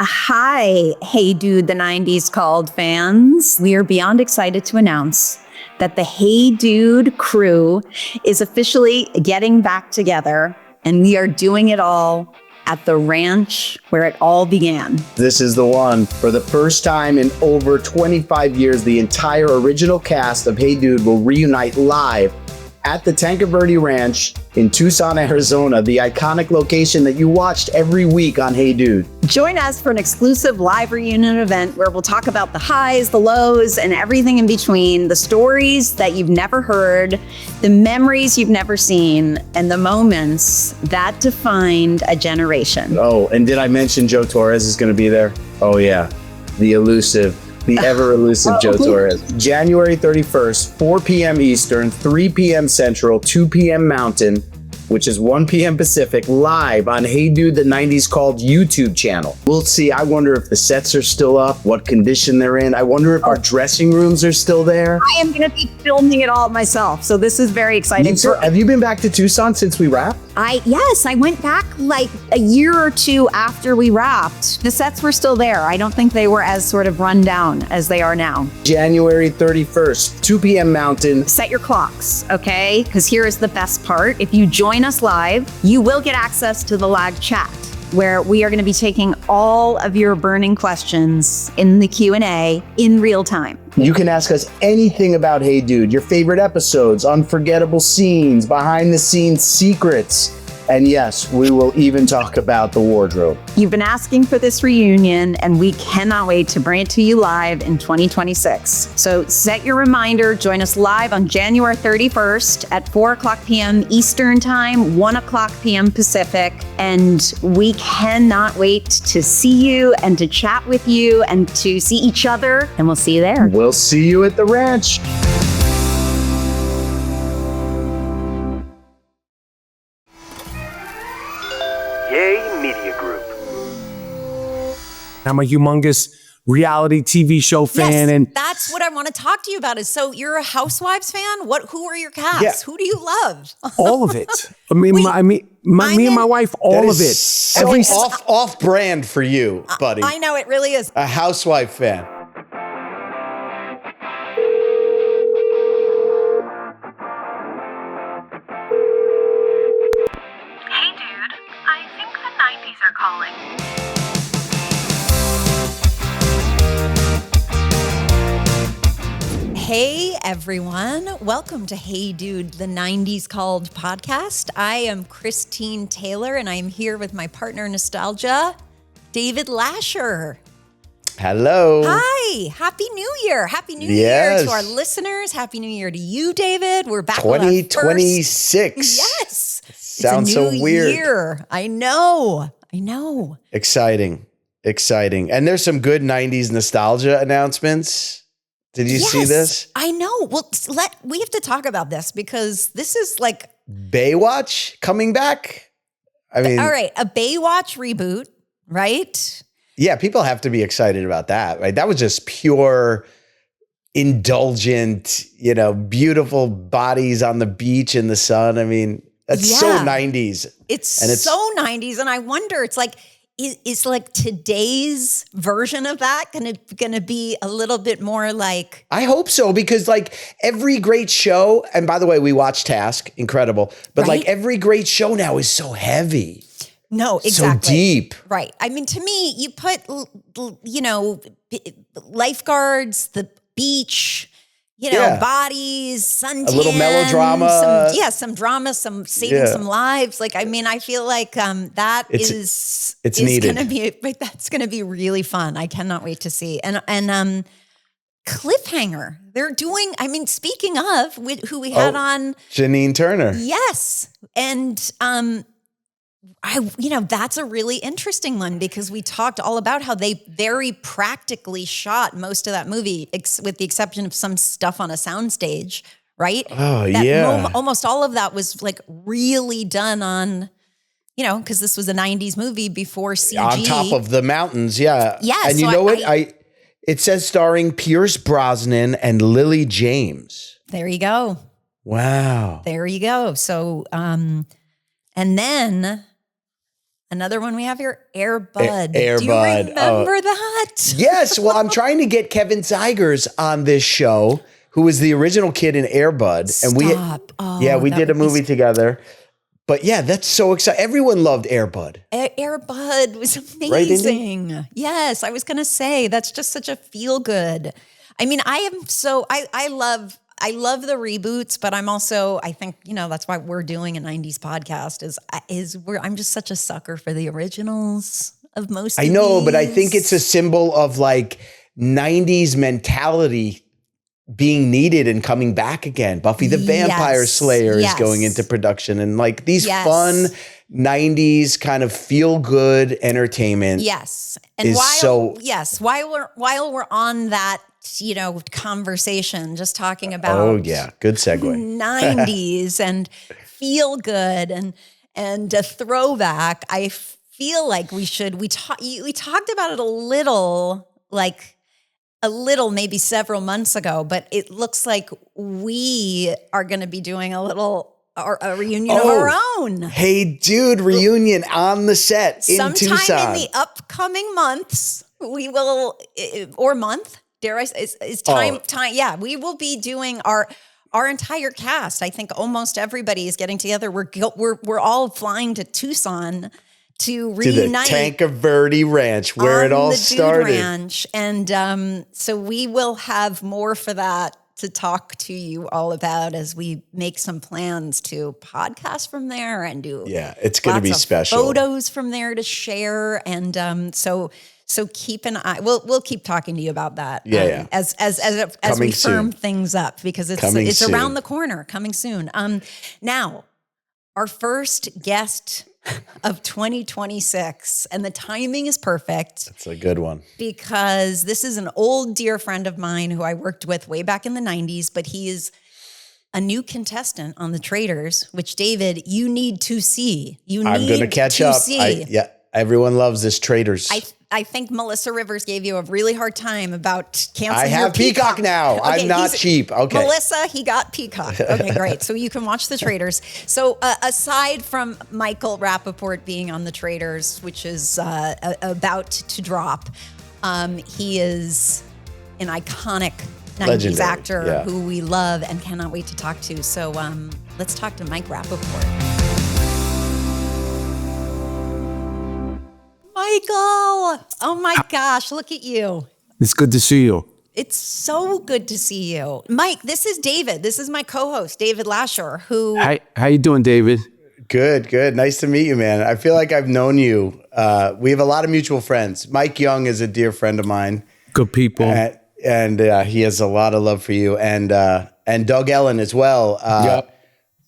Hi, Hey Dude, the 90s called fans. We are beyond excited to announce that the Hey Dude crew is officially getting back together, and we are doing it all at the ranch where it all began. This is the one. For the first time in over 25 years, the entire original cast of Hey Dude will reunite live at the Tanque Verde Ranch in Tucson, Arizona, the iconic location that you watched every week on Hey Dude. Join us for an exclusive live reunion event where we'll talk about the highs, the lows, and everything in between, the stories that you've never heard, the memories you've never seen, and the moments that defined a generation. Oh, and did I mention Joe Torres is going to be there? Oh, yeah. The ever elusive Joe Torres. January 31st, 4 p.m. Eastern, 3 p.m. Central, 2 p.m. Mountain, which is 1 p.m. Pacific, live on Hey Dude, the 90s called YouTube channel. We'll see. I wonder if the sets are still up, what condition they're in. I wonder if our dressing rooms are still there. I am going to be filming it all myself, so this is very exciting. Have you been back to Tucson since we wrapped? Yes, I went back like a year or two after we wrapped. The sets were still there. I don't think they were as sort of run down as they are now. January 31st, 2 p.m. Mountain. Set your clocks, okay? Because here is the best part. If you join us live, you will get access to the live chat, where we are going to be taking all of your burning questions in the Q&A in real time. You can ask us anything about Hey Dude, your favorite episodes, unforgettable scenes, behind the scenes secrets. And yes, we will even talk about the wardrobe. You've been asking for this reunion, and we cannot wait to bring it to you live in 2026. So set your reminder, join us live on January 31st at 4 o'clock p.m. Eastern Time, 1 o'clock p.m. Pacific. And we cannot wait to see you and to chat with you and to see each other. And we'll see you there. We'll see you at the ranch. I'm a humongous reality TV show fan, and that's what I want to talk to you about. Is so you're a Housewives fan? Who are your cast? Yeah. Who do you love? all of it. Me and my wife, all of it. So off brand for you, buddy. I know it really is. A housewife fan. Hey dude, I think the 90s are calling. Hey everyone, welcome to Hey Dude, the 90s called podcast. I am Christine Taylor, and I am here with my partner in nostalgia, David Lasher. Hello. Hi, Happy New Year. Happy New Year to our listeners. Happy New Year to you, David. We're back 2026. Yes. Sounds so weird. Year. I know. Exciting. And there's some good 90s nostalgia announcements. Did you see this? I know. Well, we have to talk about this because this is like Baywatch coming back. I mean, all right, a Baywatch reboot, right? Yeah, people have to be excited about that, right? That was just pure, indulgent, beautiful bodies on the beach in the sun. I mean, that's so 90s. It's so 90s, and I wonder, it's like, is like today's version of that gonna be a little bit more like? I hope so, because like every great show, and by the way, we watched Task, incredible, but like every great show now is so heavy. No, exactly. So deep. Right. I mean, to me, you put, lifeguards, the beach, bodies, suntan. A little melodrama. Some drama, some saving some lives. Like, I mean, I feel like it's needed. That's going to be really fun. I cannot wait to see. And cliffhanger. They're doing, I mean, speaking of who we had on. Janine Turner. Yes. And that's a really interesting one because we talked all about how they very practically shot most of that movie, with the exception of some stuff on a soundstage, right? Oh, Almost all of that was like really done on, because this was a 90s movie before CG. On top of the mountains, yeah. Yeah. And so you know what? It says starring Pierce Brosnan and Lily James. There you go. Wow. There you go. So, and then Another one we have here, Air Bud. Air Do you Bud. remember that? Yes. Well, I'm trying to get Kevin Zegers on this show, who was the original kid in Air Bud. And we did a movie together. But yeah, that's so exciting. Everyone loved Air Bud. Air Bud was amazing. Right, yes, I was going to say that's just such a feel good. I mean, I love the reboots, but I think, that's why we're doing a 90s podcast I'm just such a sucker for the originals of most of I know, these. but I think it's a symbol of like 90s mentality being needed and coming back again. Buffy the Vampire Slayer is going into production, and like these fun 90s kind of feel good entertainment. Yes. And while we're on that, conversation, just talking about good segue. 90s and feel good and a throwback. I feel like we talked about it a little maybe several months ago, but it looks like we are going to be doing a reunion of our own. Hey, dude, reunion on the set in Tucson. Sometime in the upcoming months, we will, or month, dare I say, is time. Yeah, we will be doing our entire cast. I think almost everybody is getting together. We're all flying to Tucson to reunite the Tanca Verde Ranch, where it all started. Ranch. And so we will have more for that to talk to you all about as we make some plans to podcast from there and do it's going to be special. Photos from there to share. And so keep an eye. We'll keep talking to you about that as we firm things up, because it's around the corner, coming soon. Now, our first guest of 2026, and the timing is perfect. That's a good one. Because this is an old dear friend of mine who I worked with way back in the 90s, but he is a new contestant on the Traitors, which, David, you need to see. I'm going to catch up. Everyone loves this Traitors. I think Melissa Rivers gave you a really hard time about canceling I have Peacock now. Okay, I'm not cheap. Okay. Melissa, he got Peacock. Okay, great. So you can watch the Traitors. So aside from Michael Rapaport being on the Traitors, which is about to drop, he is an iconic 90s actor who we love and cannot wait to talk to. So let's talk to Mike Rapaport. Michael, oh my gosh, look at you. It's good to see you. It's so good to see you. Mike, this is David. This is my co-host, David Lasher, who... Hi, how you doing, David? Good. Nice to meet you, man. I feel like I've known you. We have a lot of mutual friends. Mike Young is a dear friend of mine. Good people. And he has a lot of love for you. And Doug Ellen as well. Yep.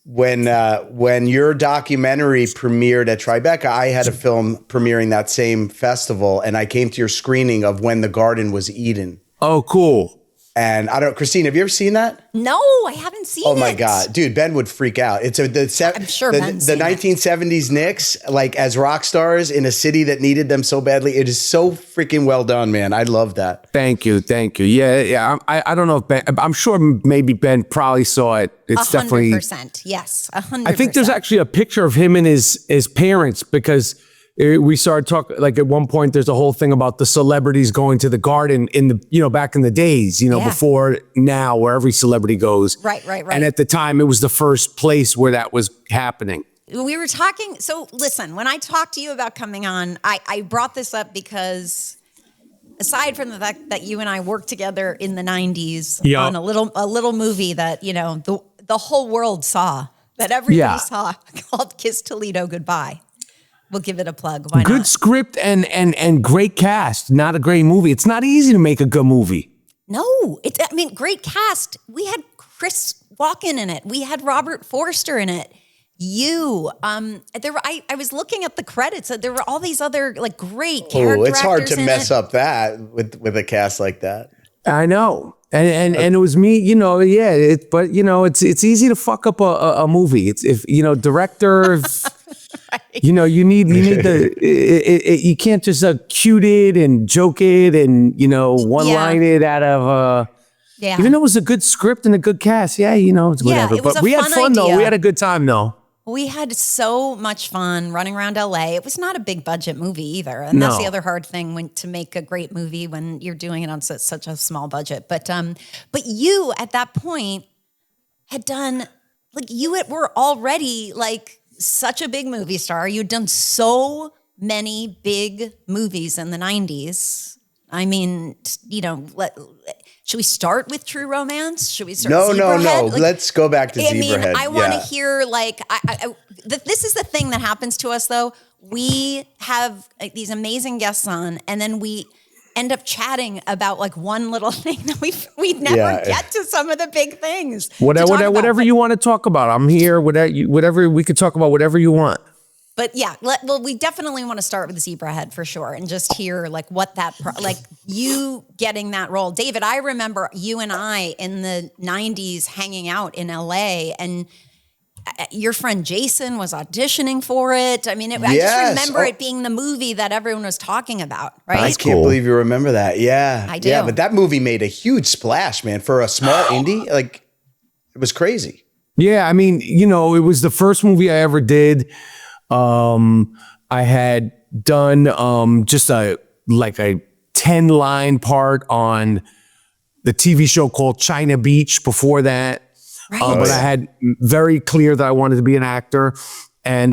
When your documentary premiered at Tribeca, I had a film premiering that same festival, and I came to your screening of When the Garden Was Eden. Oh, cool. And Christine, have you ever seen that? No, I haven't seen it. Oh my God, dude, Ben would freak out. It's I'm sure the 1970s Knicks, like as rock stars in a city that needed them so badly. It is so freaking well done, man. I love that. Thank you. Yeah. I don't know if Ben. I'm sure maybe Ben probably saw it. It's 100%, definitely 100%. Yes, 100%. I think there's actually a picture of him and his parents, because we started talking, like at one point there's a whole thing about the celebrities going to the garden in the, back in the days, before now, where every celebrity goes. Right. And at the time it was the first place where that was happening. We were talking. So listen, when I talked to you about coming on, I brought this up because aside from the fact that you and I worked together in the 90s on a little movie that, the whole world saw, that everybody saw, called Kiss Toledo Goodbye. We'll give it a plug. Why not? Good script and great cast. Not a great movie. It's not easy to make a good movie. No, great cast. We had Chris Walken in it. We had Robert Forster in it. I was looking at the credits. There were all these other great character actors. It's hard to mess up that with a cast like that. I know. And it was me, but it's easy to fuck up a movie. It's director. Right. You need you can't just cute it and joke it and one-line it out of even though it was a good script and a good cast. It's whatever. It was but we had fun though. We had a good time though. We had so much fun running around LA. It was not a big budget movie either. And that's the other hard thing to make a great movie when you're doing it on such a small budget. But you at that point had done, like, you were already like such a big movie star. You'd done so many big movies in the 90s. I mean, you know, should we start with True Romance? Should we start? No. Like, let's go back to Zebrahead. I want to hear, like, this is the thing that happens to us, though. We have these amazing guests on, and then we end up chatting about like one little thing that we never get to some of the big things. Whatever you want to talk about, I'm here. Whatever we could talk about, whatever you want. But yeah, we definitely want to start with Zebrahead for sure, and just hear like what like you getting that role. David, I remember you and I in the 90s hanging out in LA, and your friend Jason was auditioning for it. I mean, I just remember it being the movie that everyone was talking about, right? I can't believe you remember that. Yeah. I do. Yeah, but that movie made a huge splash, man, for a small indie. Like, it was crazy. Yeah, I mean, you know, it was the first movie I ever did. I had done just a 10-line part on the TV show called China Beach before that. Right. But I had very clear that I wanted to be an actor. And,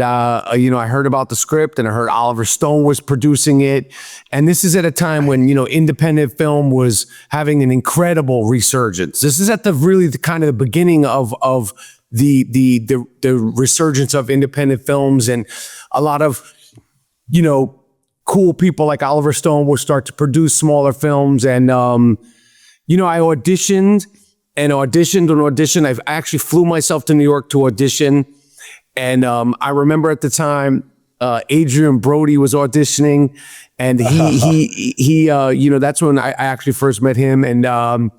you know, I heard about the script, and I heard Oliver Stone was producing it. And this is at a time when, you know, independent film was having an incredible resurgence. This is at the kind of the beginning of the resurgence of independent films, and a lot of, you know, cool people like Oliver Stone will start to produce smaller films. And, you know, I auditioned. I actually flew myself to New York to audition. And I remember at the time, Adrian Brody was auditioning, and he you know, that's when I actually first met him. And,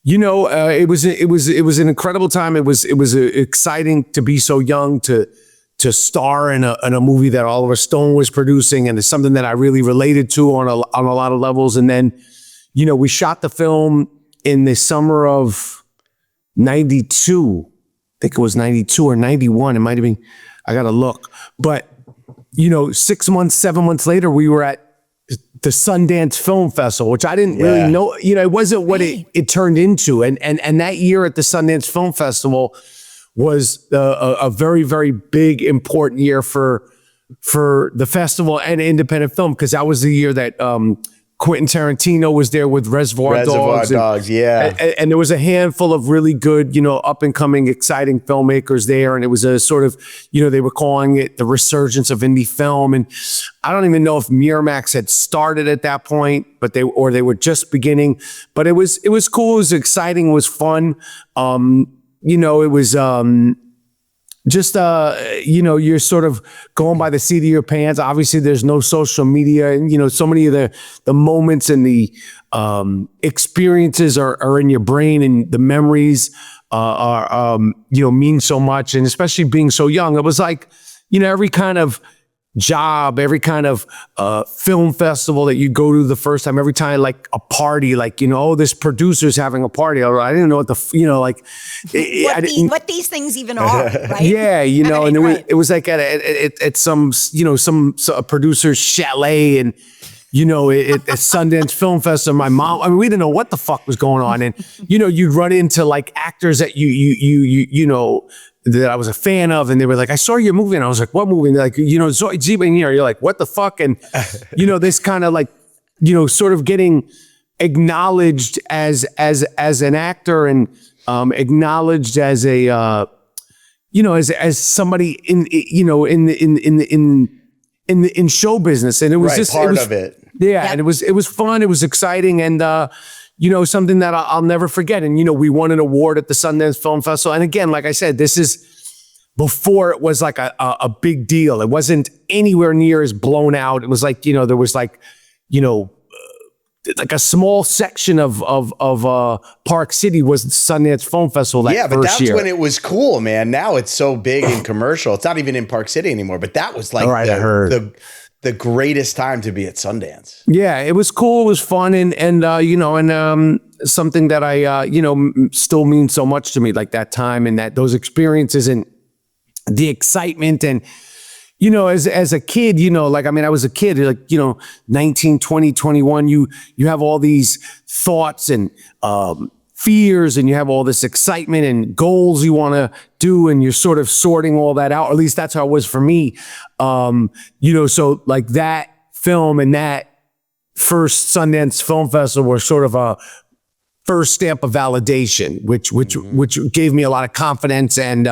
you know, it was an incredible time. It was exciting to be so young, to star in a movie that Oliver Stone was producing, and it's something that I really related to on a lot of levels. And then, you know, we shot the film in the summer of 92. I think it was 92 or 91. It might have been, I got to look. But, you know, 7 months later, we were at the Sundance Film Festival, which I didn't really know, you know, it wasn't what it turned into. And that year at the Sundance Film Festival was a very, very big, important year for the festival and independent film, because that was the year that Quentin Tarantino was there with Reservoir Dogs. And there was a handful of really good, you know, up and coming, exciting filmmakers there. And it was a sort of, you know, they were calling it the resurgence of indie film. And I don't even know if Miramax had started at that point, but they were just beginning. But it was cool. It was exciting. It was fun. You know, it was just, you know, you're sort of going by the seat of your pants. Obviously, there's no social media, and, you know, so many of the moments and the experiences are in your brain, and the memories are, you know, mean so much. And especially being so young, it was like, you know, every kind of job, every kind of film festival that you go to the first time, every time, like a party, like, you know, oh, this producer's having a party. I didn't know what you know, like what these things even are, right? Yeah, you know, and it was like at some, you know, some producer's chalet, and, you know, at Sundance Film Festival, my mom, I mean, we didn't know what the fuck was going on. And, you know, you'd run into like actors that you know, that I was a fan of, and they were like, I saw your movie, and I was like, what movie? And they're like, you know, Zeba, and you're like, what the fuck? And, you know, this kind of like, you know, sort of getting acknowledged as an actor, and acknowledged as a, you know, as somebody in, you know, in show business. And it was just part of it. Yeah. And it was fun. It was exciting. And, you know, something that I'll never forget. And, you know, we won an award at the Sundance Film Festival. And again, like I said, this is before it was like a big deal. It wasn't anywhere near as blown out. It was like, you know, there was like, you know, like a small section of Park City was the Sundance Film Festival that but first that's year. when it was cool, man. Now it's so big and commercial. It's not even in Park City anymore, but that was like the greatest time to be at Sundance. Yeah, it was cool. It was fun. And you know, and something that I, you know, still means so much to me, like that time and those experiences. And, the excitement and, you know, as a kid, you know, like, I mean, I was a kid, like, you know, 19, 20, 21, you have all these thoughts and fears, and you have all this excitement and goals you want to do, and you're sort of sorting all that out. Or at least that's how it was for me. You know, so like that film and that first Sundance Film Festival were sort of a first stamp of validation, which gave me a lot of confidence, and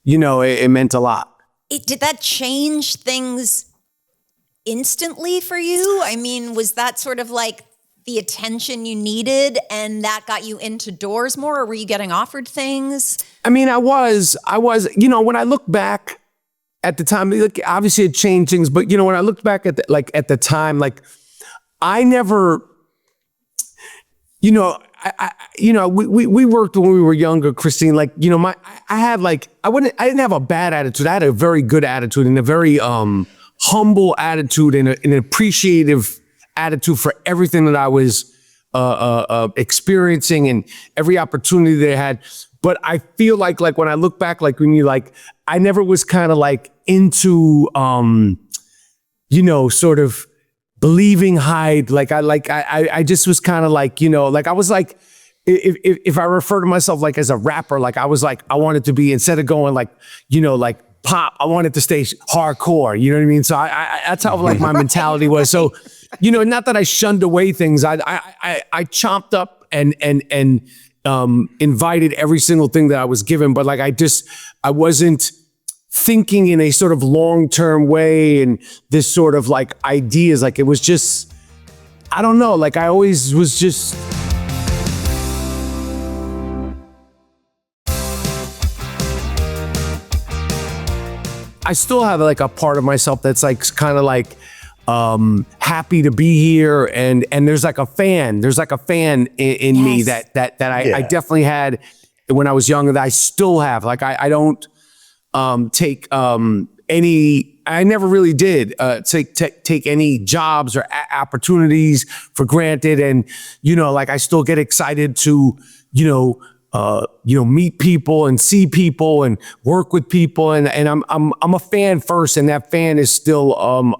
you know, it meant a lot. Did that change things instantly for you? I mean, was that sort of like the attention you needed and that got you into doors more, or were you getting offered things? I mean, I was, you know, when I look back at the time, like, obviously it changed things, but you know, when I looked back at the time, like, I never, you know, we worked when we were younger, Christine. Like, you know, I didn't have a bad attitude. I had a very good attitude and a very humble attitude and an appreciative attitude for everything that I was experiencing and every opportunity that I had. But I feel like when I look back, like when you like, I never was kind of like into, you know, sort of believing Hyde. Like I just was kind of like, you know, like I was like, if I refer to myself like as a rapper, like I was like, I wanted to be, instead of going like, you know, like pop, I wanted to stay hardcore, you know what I mean? So I that's how like my mentality was. So, you know, not that I shunned away things. I chomped up and invited every single thing that I was given, but like I wasn't thinking in a sort of long-term way and this sort of like ideas. Like it was just, I don't know, like I always was just. I still have like a part of myself that's like kind of like happy to be here, and there's like a fan in me that I definitely had when I was younger, that I still have. Like I don't take any, I never really did take any jobs or opportunities for granted, and you know, like I still get excited to meet people and see people and work with people, and I'm a fan first, and that fan is still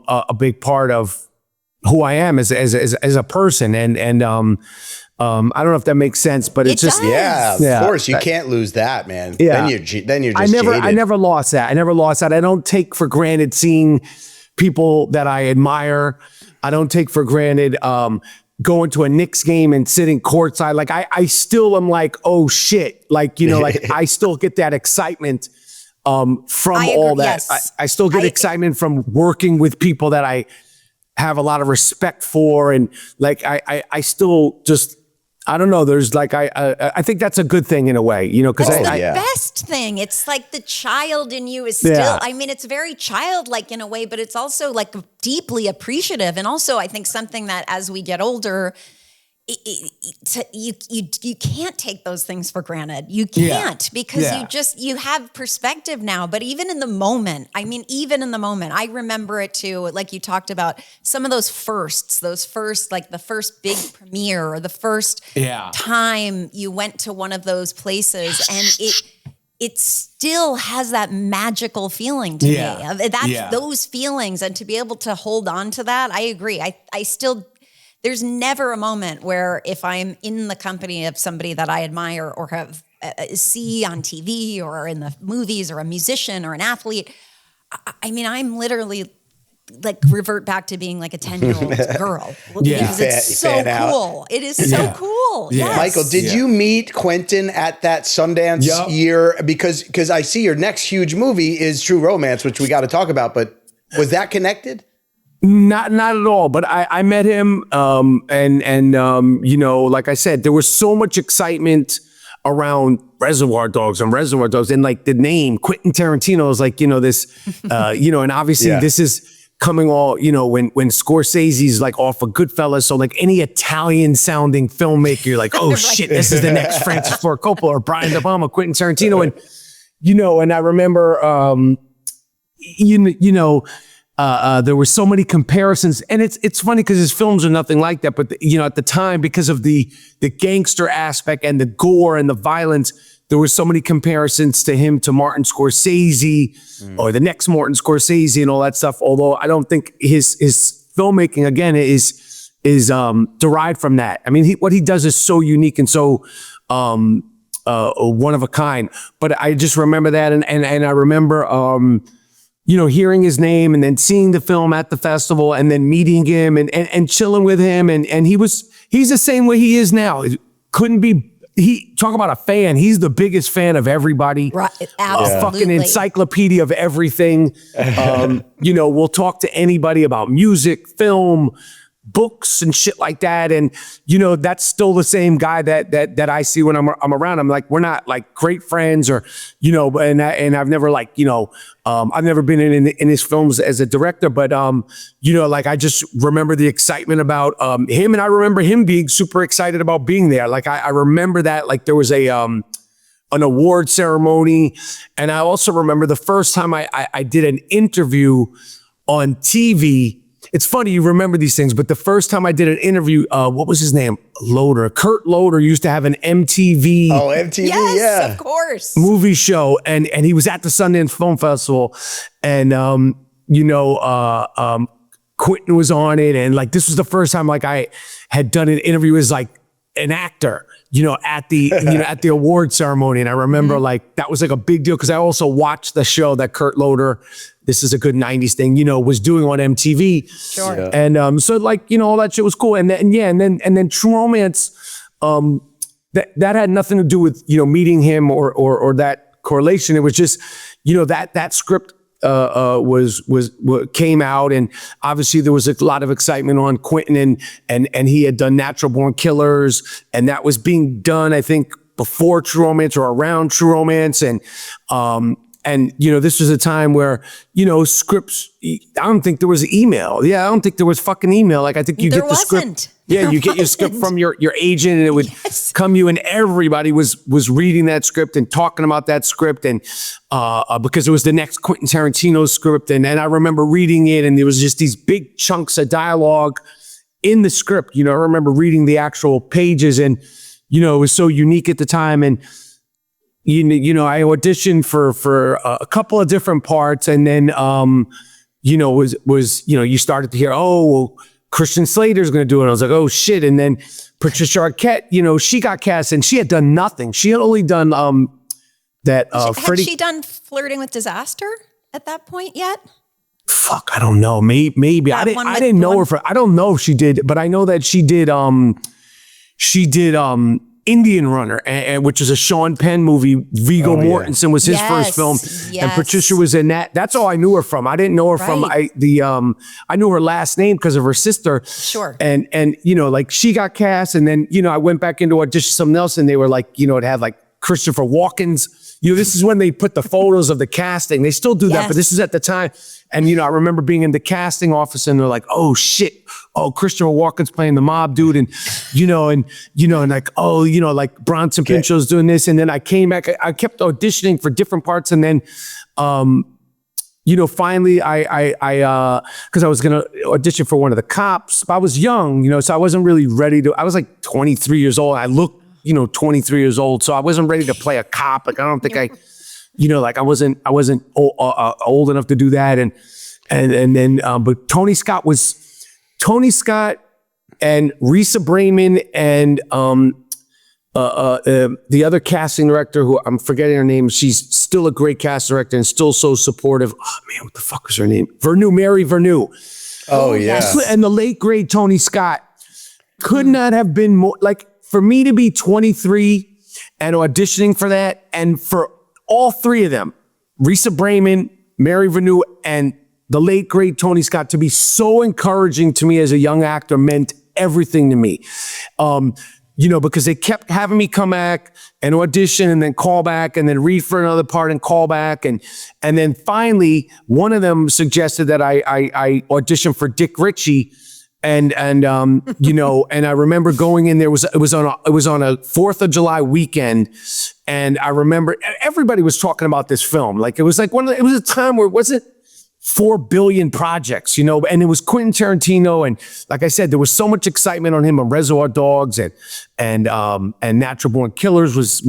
a big part of who I am as a person, and I don't know if that makes sense, but it's just does. Of course you can't lose that, man. Yeah. Then you're just jaded. I never lost that. I don't take for granted seeing people that I admire. I don't take for granted going to a Knicks game and sitting courtside. Like I still am like, oh shit. Like, you know, like I still get that excitement from all that. Yes. I still get excitement from working with people that I have a lot of respect for. And like, I still just, I don't know. There's like, I think that's a good thing in a way, you know, because it's the best thing. It's like the child in you is still, I mean, it's very childlike in a way, but it's also like deeply appreciative. And also I think something that as we get older, you can't take those things for granted. You can't because you have perspective now. But even in the moment, I remember it too. Like you talked about some of those first, like the first big premiere or the first time you went to one of those places, and it still has that magical feeling to me. That's those feelings, and to be able to hold on to that, I agree. I still. There's never a moment where if I'm in the company of somebody that I admire or have see on TV or in the movies or a musician or an athlete, I mean, I'm literally like revert back to being like a 10-year-old girl. Because it's so cool. It is so cool. Yes. Michael, did you meet Quentin at that Sundance year? Because I see your next huge movie is True Romance, which we got to talk about, but was that connected? Not at all. But I met him, and you know, like I said, there was so much excitement around Reservoir Dogs, and like the name Quentin Tarantino is like, you know, this, you know, and obviously this is coming all, you know, when Scorsese's like off of Goodfellas, so like any Italian sounding filmmaker, you're like, oh shit, this is the next Francis Ford Coppola or Brian De Palma, Quentin Tarantino, and you know, and I remember, you know. There were so many comparisons, and it's funny because his films are nothing like that. But you know, at the time, because of the gangster aspect and the gore and the violence, there were so many comparisons to him to Martin Scorsese or the next Martin Scorsese and all that stuff. Although I don't think his filmmaking again is derived from that. I mean, what he does is so unique and so one of a kind. But I just remember that, and I remember hearing his name and then seeing the film at the festival and then meeting him and chilling with him, and he's the same way he is now. It couldn't be. Talk about a fan. He's the biggest fan of everybody. Right, absolutely. Fucking encyclopedia of everything. We'll talk to anybody about music, film, books, and shit like that. And that's still the same guy that I see when I'm around. I'm like, we're not like great friends, or and I've never I've never been in his films as a director, but I just remember the excitement about him, and I remember him being super excited about being there. Like I remember that, like there was an award ceremony, and I also remember the first time I did an interview on TV. It's funny you remember these things, but the first time I did an interview, what was his name? Kurt Loder used to have an MTV. Oh, MTV, yes, of course. Movie show, and he was at the Sundance Film Festival, and Quentin was on it, and like this was the first time like I had done an interview as like an actor, at the at the award ceremony, and I remember like that was like a big deal because I also watched the show that Kurt Loder, this is a good 90s thing, was doing on MTV. Sure. Yeah. And so like, all that shit was cool. And then True Romance, that had nothing to do with, meeting him or that correlation. It was just, that script was came out, and obviously there was a lot of excitement on Quentin, and he had done Natural Born Killers, and that was being done, I think, before True Romance or around True Romance. And this was a time where, scripts, I don't think there was email. Yeah, I don't think there was fucking email. Like, I think you get the script. Yeah, you get your script from your agent, and it would come you, and everybody was reading that script and talking about that script, and because it was the next Quentin Tarantino script. And I remember reading it, and there was just these big chunks of dialogue in the script. I remember reading the actual pages, and, it was so unique at the time. And I auditioned for a couple of different parts, and then you started to hear, oh, well, Christian Slater's going to do it. I was like, oh shit! And then Patricia Arquette, she got cast, and she had done nothing. She had only done that. Had she done Flirting with Disaster at that point yet? Fuck, I don't know. Maybe I didn't know her. I don't know if she did, but I know that she did. Indian Runner, which is a Sean Penn movie. Viggo Mortensen was his first film, and Patricia was in that. That's all I knew her from. I didn't know her from I knew her last name because of her sister. Sure. And like she got cast, and then I went back into audition something else, and they were like, it had like Christopher Walken's. This is when they put the photos of the casting. They still do that, but this is at the time. And, I remember being in the casting office, and they're like, oh shit. Oh, Christopher Walken's playing the mob dude. And, and like, oh, like Bronson Pinchot's doing this. And then I came back, I kept auditioning for different parts. And then, finally I cause I was going to audition for one of the cops. I was young, so I wasn't really ready I was like 23 years old. I looked, 23 years old. So I wasn't ready to play a cop. Like, I don't think I wasn't old enough to do that. And then, but Tony Scott and Risa Bramon and the other casting director, who I'm forgetting her name. She's still a great casting director and still so supportive. Oh man, what the fuck is her name? Mary Vernew. Oh yeah. And the late great Tony Scott could not have been more, like, for me to be 23 and auditioning for that, and for all three of them, Risa Bramon, Mary Vernew, and the late great Tony Scott, to be so encouraging to me as a young actor meant everything to me. Because they kept having me come back and audition, and then call back, and then read for another part and call back. And then finally, one of them suggested that I audition for Dick Ritchie. And and I remember going in there, it was on a 4th of July weekend. And I remember everybody was talking about this film. Like, it was like it was a time where, was it 4 billion projects, and it was Quentin Tarantino. And like I said, there was so much excitement on him on Reservoir Dogs and Natural Born Killers was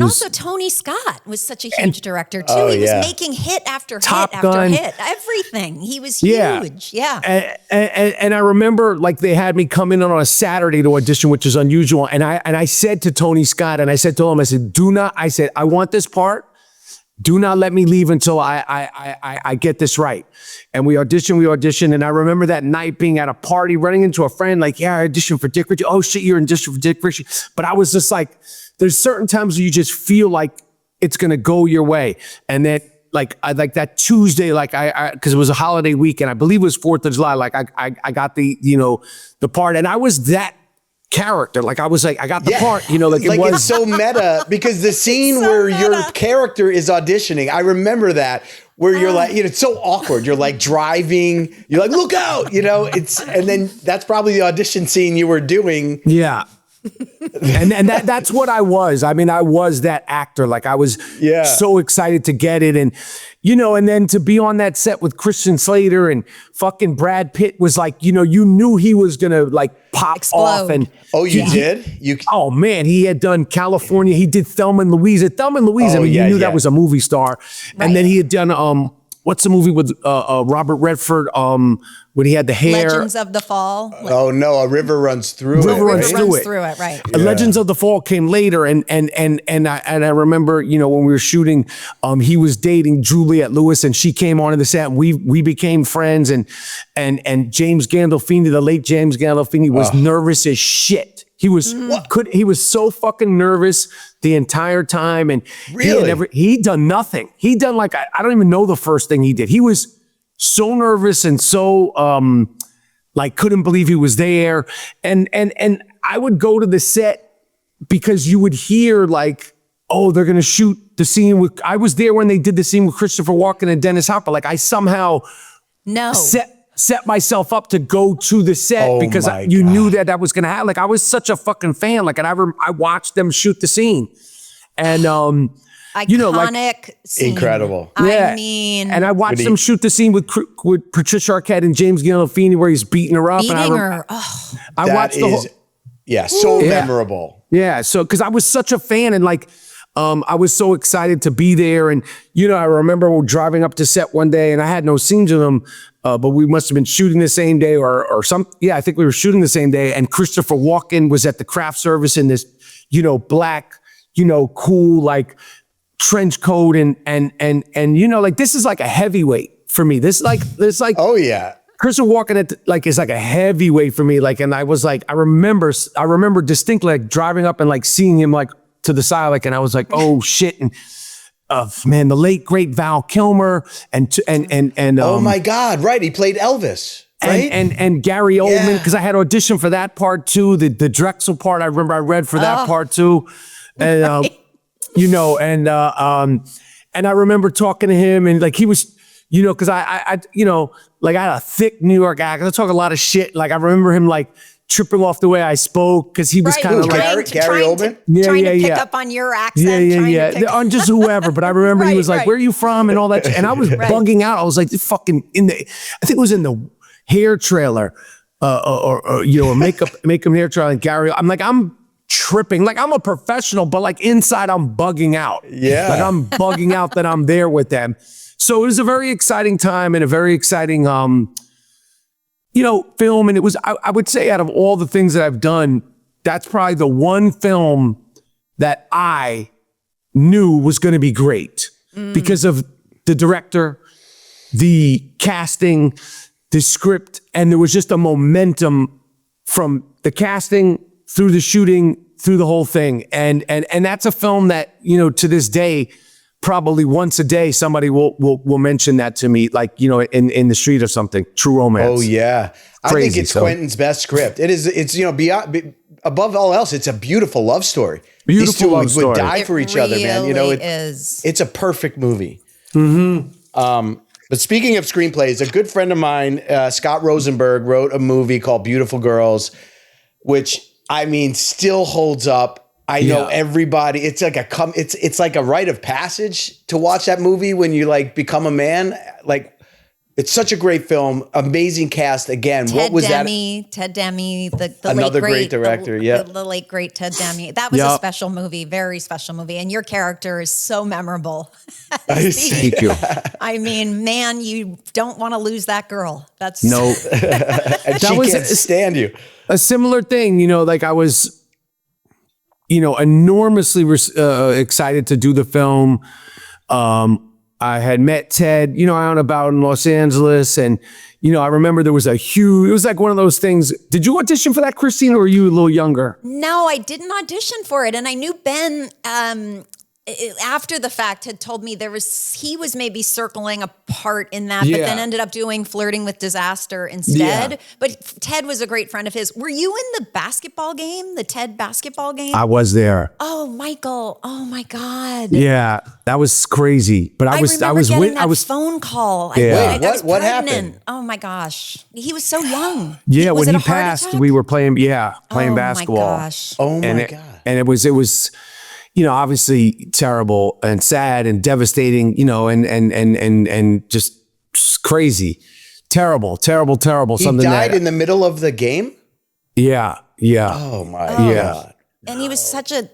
also Tony Scott was such a huge director too. He was making hit after Top hit Gun. after hit, everything. He was huge. Yeah. And I remember like they had me come in on a Saturday to audition, which is unusual. And I said to Tony Scott, and I said to him, I said, I want this part. Do not let me leave until I get this right. And we auditioned. And I remember that night being at a party, running into a friend, like, yeah, I auditioned for Dick Ritchie. Oh shit, you're in audition for Dick Ritchie. But I was just like, there's certain times where you just feel like it's going to go your way. And then like that Tuesday, like cause it was a holiday weekend, I believe it was 4th of July. Like I got the part, and I was that character. Like I was like, I got the part, like it was it's so meta because the scene where your character is auditioning, I remember that where you're like, it's so awkward. You're like driving, you're like, look out, and then that's probably the audition scene you were doing. Yeah. and that's what I was. I mean, I was that actor. Like I was so excited to get it. And, and then to be on that set with Christian Slater and fucking Brad Pitt was like, you knew he was going to like pop off. And you did? Oh man, he had done California. He did Thelma and Louise. At Thelma and Louise, you knew that was a movie star. Right. And then he had done, what's the movie with Robert Redford when he had the hair? Legends of the Fall. Oh no, A River Runs Through It. River runs through it, right. Yeah. Legends of the Fall came later, and I remember, when we were shooting, he was dating Juliette Lewis, and she came onto the set, and we became friends, and James Gandolfini, the late James Gandolfini, was nervous as shit. He was so fucking nervous the entire time, and he'd done nothing. He'd done like I don't even know the first thing he did. He was so nervous and so like couldn't believe he was there. And I would go to the set because you would hear like, oh, they're gonna shoot the scene with. I was there when they did the scene with Christopher Walken and Dennis Hopper. Like I somehow set myself up to go to the set because you knew that was going to happen. Like I was such a fucking fan. Like, and I watched them shoot the scene, and iconic scene. Incredible. Yeah. I mean, and I watched them shoot the scene with Patricia Arquette and James Gandolfini where he's beating her up. I watched the whole. Memorable. Yeah, so because I was such a fan, and like. I was so excited to be there. And, I remember driving up to set one day and I had no scenes with them, but we must have been shooting the same day or some. Yeah, I think we were shooting the same day. And Christopher Walken was at the craft service in this, black, cool, like trench coat. And like, this is like a heavyweight for me. This like, oh yeah. Christopher Walken is like a heavyweight for me. Like, and I was like, I remember distinctly like driving up and like seeing him like, to the side, like, and I was like, oh shit, and man, the late great Val Kilmer, and oh my god, right, he played Elvis, right, and Gary Oldman, because I had auditioned for that part too, the Drexel part. I remember I read for that part too, and and I remember talking to him, and like he was, because I like I had a thick New York accent, I talk a lot of shit. Like I remember him like. Tripping off the way I spoke because he was kind of like Gary Oldman, trying to pick up on your accent, on just whoever. But I remember he was like, "Where are you from?" and all that, and I was bugging out. I was like, "Fucking in the," I think it was in the hair trailer, or makeup hair trailer. And Gary, I'm like, I'm tripping, like I'm a professional, but like inside I'm bugging out. Yeah, like I'm bugging out that I'm there with them. So it was a very exciting time and a very exciting. Film. And it was, I would say out of all the things that I've done, that's probably the one film that I knew was going to be great because of the director, the casting, the script, and there was just a momentum from the casting through the shooting, through the whole thing. And that's a film that, to this day, probably once a day somebody will mention that to me, like in the street or something. True Romance. Oh yeah, I think it's Quentin's best script. It's beyond, above all else, it's a beautiful love story. These two would die for each other, man. It's a perfect movie. Mm-hmm. But speaking of screenplays, a good friend of mine, Scott Rosenberg, wrote a movie called Beautiful Girls, which I mean still holds up. I know everybody. It's like it's like a rite of passage to watch that movie when you like become a man. Like It's such a great film. Amazing cast. Again, Ted what was Demme, that? Ted Demme, the another late great director. The late great Ted Demme. That was a special movie, very special movie, and your character is so memorable. Thank you. I mean, man, you don't want to lose that girl. That's no. And she can't stand you. A similar thing, like I was, enormously excited to do the film. I had met Ted, out and about in Los Angeles. And, I remember there was it was like one of those things. Did you audition for that, Christine, or were you a little younger? No, I didn't audition for it. And I knew Ben, after the fact, had told me he was maybe circling a part in that, but then ended up doing Flirting with Disaster instead. Yeah. But Ted was a great friend of his. Were you in the basketball game, the Ted basketball game? I was there. Oh, Michael. Oh my God. Yeah, that was crazy. But I was getting that phone call. Yeah. I was what pregnant. happened? Oh my gosh. He was so young. Yeah, was when it he passed, we were playing basketball. Oh my gosh. Oh my God. And it was obviously terrible and sad and devastating, and just crazy. Terrible. He died in the middle of the game? Yeah. Oh my God. And he was such a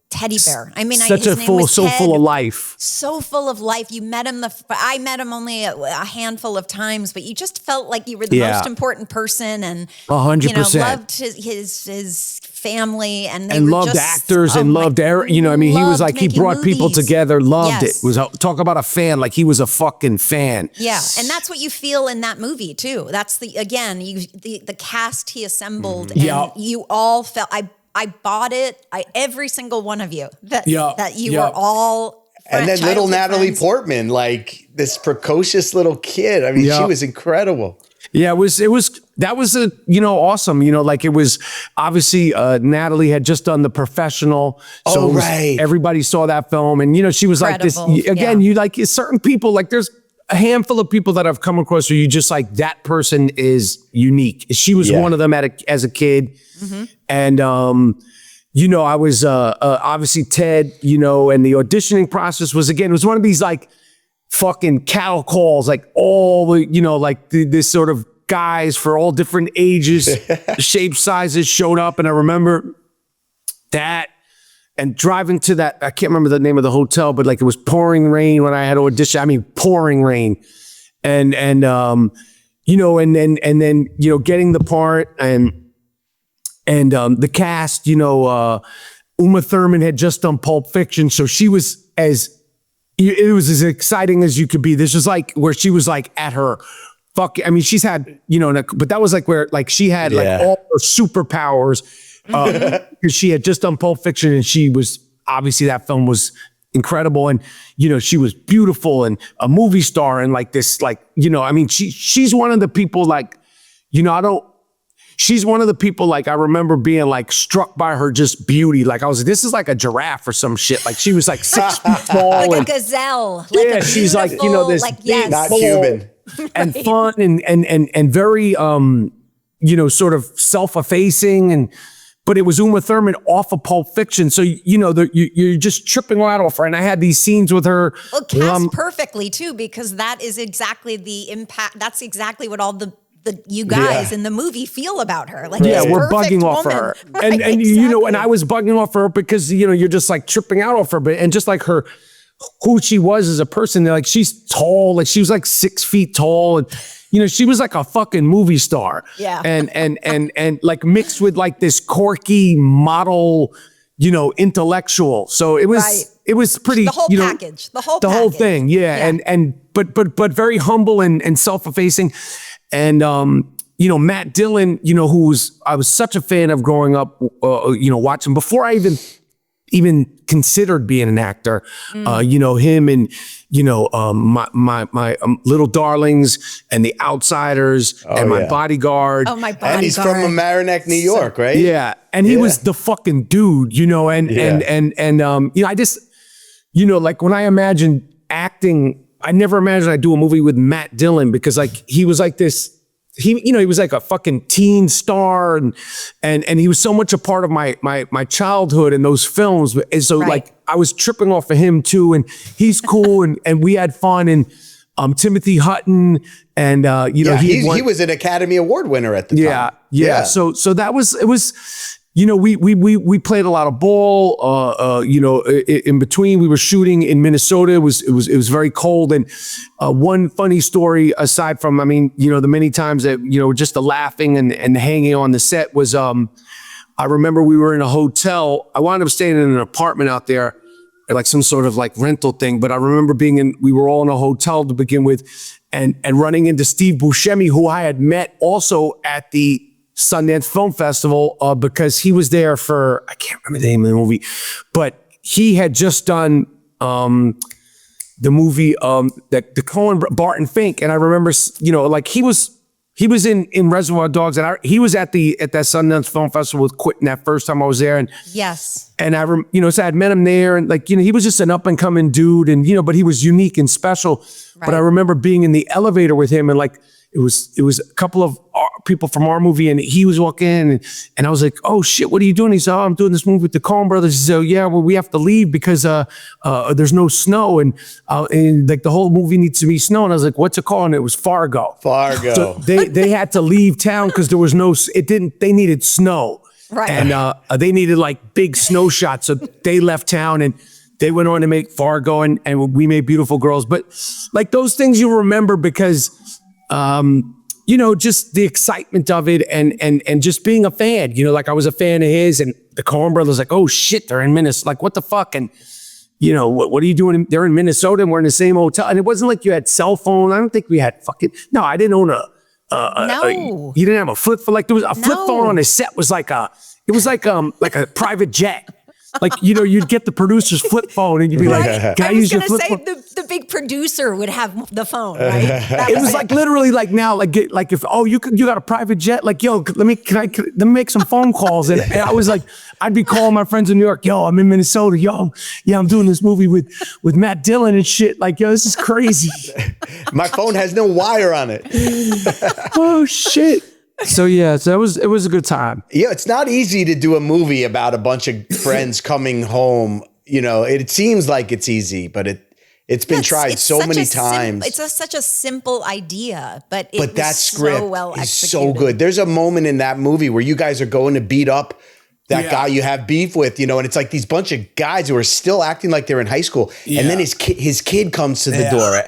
teddy bear. I mean, such his name was Ted, full of life. So full of life. You met him. I met him only a handful of times, but you just felt like you were the most important person, and 100%. Loved his family, and loved actors and loved he was like, he brought people together. Loved it. Talk about a fan. Like he was a fucking fan. Yeah, and that's what you feel in that movie too. That's the cast he assembled, and you all felt. I bought it. Every single one of you that you were all. And then little Natalie Portman, like this precocious little kid. I mean, she was incredible. Yeah, that was awesome. Like it was obviously Natalie had just done The Professional. So everybody saw that film, and she was incredible. Like this again. You like certain people, like there's a handful of people that I've come across where you just like, that person is unique. She was one of them as a kid. Mm-hmm. And, I was obviously Ted, and the auditioning process was one of these like fucking cattle calls, like all the, this sort of guys for all different ages, shapes, sizes showed up. And I remember that. And driving to that, I can't remember the name of the hotel, but like it was pouring rain when I had to audition. I mean, pouring rain, and then getting the part and the cast. Uma Thurman had just done Pulp Fiction, so she was it was as exciting as you could be. This was like where she was like at her she's had but that was like where like she had like all her superpowers. Because she had just done Pulp Fiction, and she was obviously, that film was incredible, and she was beautiful and a movie star, and like this, like she's one of the people like she's one of the people like I remember being like struck by her just beauty. Like I was, this is like a giraffe or some shit. Like she was like 6 feet tall, like a gazelle. Like she's like this big, not Cuban, and fun and very sort of self-effacing But it was Uma Thurman off of Pulp Fiction. So, you're just tripping out off her. And I had these scenes with her. Well, cast perfectly, too, because that is exactly the impact. That's exactly what all the you guys in the movie feel about her. Like, we're bugging off her. Right, and exactly. and I was bugging off her because, you're just like tripping out off her. And just like her, who she was as a person, like she's tall. Like she was like 6 feet tall. And, she was like a fucking movie star. Yeah. And like mixed with like this quirky model, intellectual. So it was pretty, the whole package, the whole thing. Yeah. But very humble and self-effacing. And, Matt Dillon, who I was such a fan of growing up, watching before I even considered being an actor, him and, my Little Darlings and The Outsiders and My Bodyguard. Oh, My Bodyguard. And he's from Mamaroneck, New York, right? Yeah. And he was the fucking dude, I just, like when I imagine acting, I never imagined I'd do a movie with Matt Dillon because like, he was like this, he was like a fucking teen star and he was so much a part of my childhood and those films. And so like I was tripping off of him too. And he's cool and we had fun. And, Timothy Hutton, and he was an Academy Award winner at the time. Yeah. So that was it. Was we played a lot of ball. In between we were shooting in Minnesota. It was very cold. And one funny story aside from the many times that just the laughing and hanging on the set was I remember we were in a hotel. I wound up staying in an apartment out there, like some sort of like rental thing. But I remember we were all in a hotel to begin with, and running into Steve Buscemi, who I had met also at the Sundance Film Festival because he was there for, I can't remember the name of the movie, but he had just done the movie that the Coen Barton Fink, and I remember like he was in Reservoir Dogs, and he was at that Sundance Film Festival with Quentin that first time I was there, and yes, and so I had met him there, and he was just an up and coming dude, and but he was unique and special. Right. But I remember being in the elevator with him, and it was a couple of people from our movie, and he was walking in, and I was like, "Oh shit, what are you doing?" He said, "Oh, I'm doing this movie with the Coen brothers." He said, "Oh, yeah, well, we have to leave because there's no snow, and like the whole movie needs to be snow." And I was like, "What's it called?" And it was Fargo. So they had to leave town because there was no. They needed snow, right? And they needed like big snow shots, so they left town and. They went on to make Fargo and we made Beautiful Girls. But like those things you remember because, just the excitement of it and just being a fan, like I was a fan of his and the Coen brothers like, oh shit, they're in Minnesota. Like, what the fuck? And, what are you doing? They're in Minnesota and we're in the same hotel. And it wasn't like you had cell phone. I don't think we had no, I didn't own no. You didn't have a flip phone. Like there was a flip phone on the set was like a private jet. Like, you'd get the producer's flip phone and you'd be like, can I use your flip phone? The big producer would have the phone, right? It was like literally like now, like if, you got a private jet, like, yo, let me make some phone calls. And I was like, I'd be calling my friends in New York, yo, I'm in Minnesota. Yo, yeah, I'm doing this movie with Matt Dillon and shit. Like, yo, this is crazy. My phone has no wire on it. Oh, shit. So it was a good time. Yeah, it's not easy to do a movie about a bunch of friends coming home. It seems like it's easy, but it's been tried so many times. It's such a simple idea, but that script so well is executed. so good. There's a moment in that movie where you guys are going to beat up that guy you have beef with, and it's like these bunch of guys who are still acting like they're in high school, and then his kid comes to the door,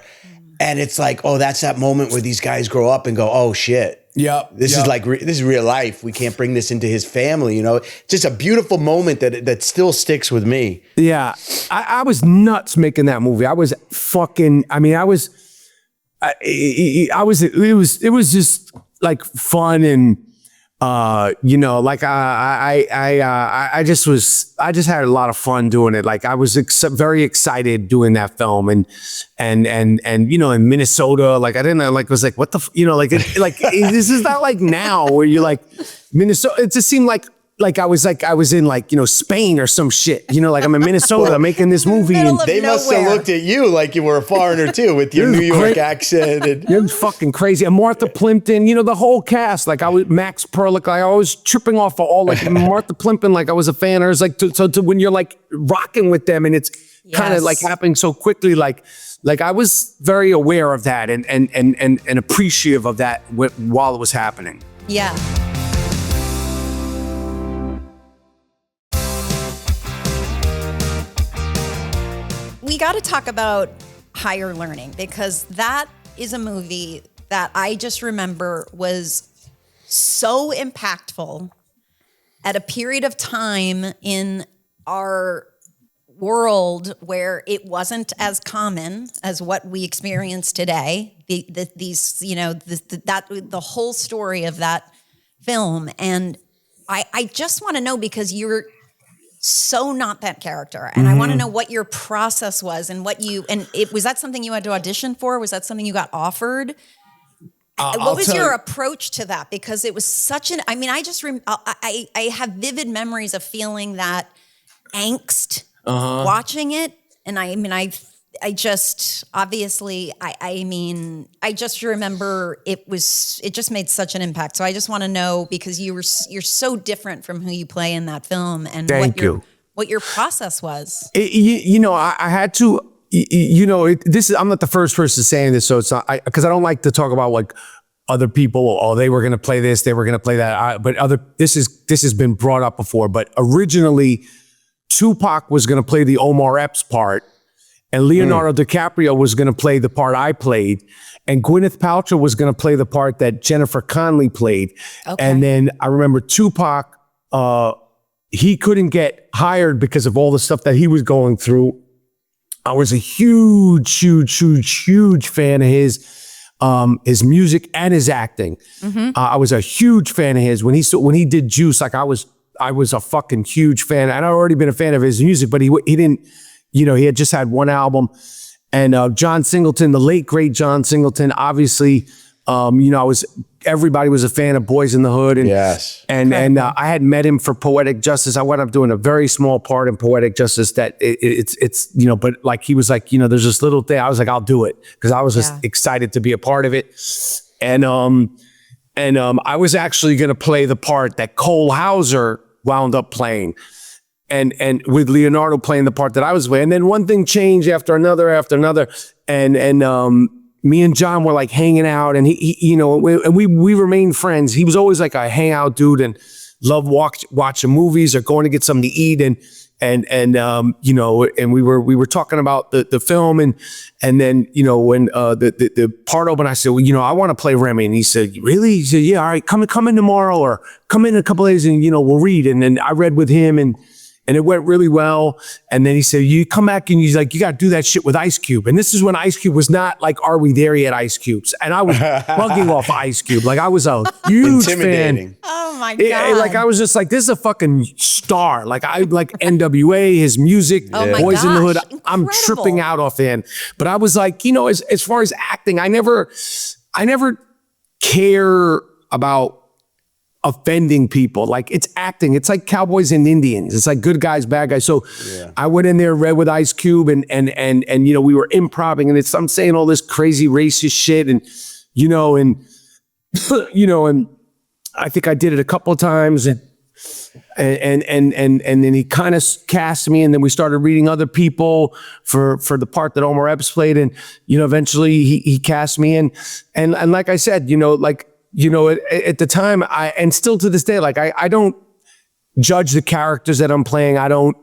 and it's like, oh, that's that moment where these guys grow up and go, oh shit. This is like this is real life. We can't bring this into his family. Just a beautiful moment that still sticks with me. Yeah, I was nuts making that movie. I was fucking. I mean, I was. It was just like fun and. Like I just had a lot of fun doing it. Like I was very excited doing that film and in Minnesota, like I didn't know, like, was like, what the, this is not like now where you're like Minnesota. It just seemed like I was in Spain or some shit, like I'm in Minnesota making this movie. And they must have looked at you like you were a foreigner too with your New York accent. And it was fucking crazy. And Martha Plimpton, the whole cast, like I was Max Perlich, I was tripping off of all like Martha Plimpton, like I was a fan. I was like, so when you're like rocking with them and it's kind of like happening so quickly, like I was very aware of that and appreciative of that while it was happening. Yeah. We got to talk about Higher Learning because that is a movie that I just remember was so impactful at a period of time in our world where it wasn't as common as what we experience today. The whole story of that film, and I just want to know because you're so not that character. And I want to know what your process was and was that something you had to audition for? Was that something you got offered? What was your approach to that? Because it was such I have vivid memories of feeling that angst watching it. And I just remember it just made such an impact. So I just want to know because you're so different from who you play in that film and what your process was. I had to, I'm not the first person saying this, so it's not, because I don't like to talk about like other people, oh, they were going to play this, they were going to play that. This has been brought up before, but originally Tupac was going to play the Omar Epps part, and Leonardo DiCaprio was going to play the part I played, and Gwyneth Paltrow was going to play the part that Jennifer Connelly played. Okay. And then I remember Tupac, he couldn't get hired because of all the stuff that he was going through. I was a huge fan of his music and his acting. I was a huge fan of his. When he did Juice, like I was a fucking huge fan. And I'd already been a fan of his music, but he didn't, he had just had one album. And John Singleton, the late great John Singleton, obviously, everybody was a fan of Boys in the Hood. And, yes. And I had met him for Poetic Justice. I wound up doing a very small part in Poetic Justice that it's but like, he was like, there's this little thing. I was like, I'll do it. Cause I was just excited to be a part of it. And I was actually going to play the part that Cole Hauser wound up playing. And with Leonardo playing the part that I was playing. And then one thing changed after another. And me and John were like hanging out, and we remained friends. He was always like a hangout dude and loved watching movies or going to get something to eat. And we were talking about the film, and then when the part opened, I said, well, I want to play Remy, and he said, really? He said, yeah, all right, come in tomorrow, or come in a couple days, and we'll read. And then I read with him, and it went really well. And then he said, you come back and he's like, you got to do that shit with Ice Cube. And this is when Ice Cube was not like, are we there yet, Ice Cubes? And I was bugging off Ice Cube. Like I was a huge fan. Oh my God. Like I was just like, this is a fucking star. Like I like NWA, his music, Boys in the Hood. Incredible. I'm tripping out off him. But I was like, as far as acting, I never care about offending people. Like it's acting. It's like Cowboys and Indians. It's like good guys, bad guys. So I went in there, read with Ice Cube, and we were improvising, and I'm saying all this crazy racist shit, and and I think I did it a couple of times, and then he kind of cast me, and then we started reading other people for the part that Omar Epps played, and eventually he cast me in, and like I said, at the time, and still to this day, like I don't judge the characters that I'm playing. I don't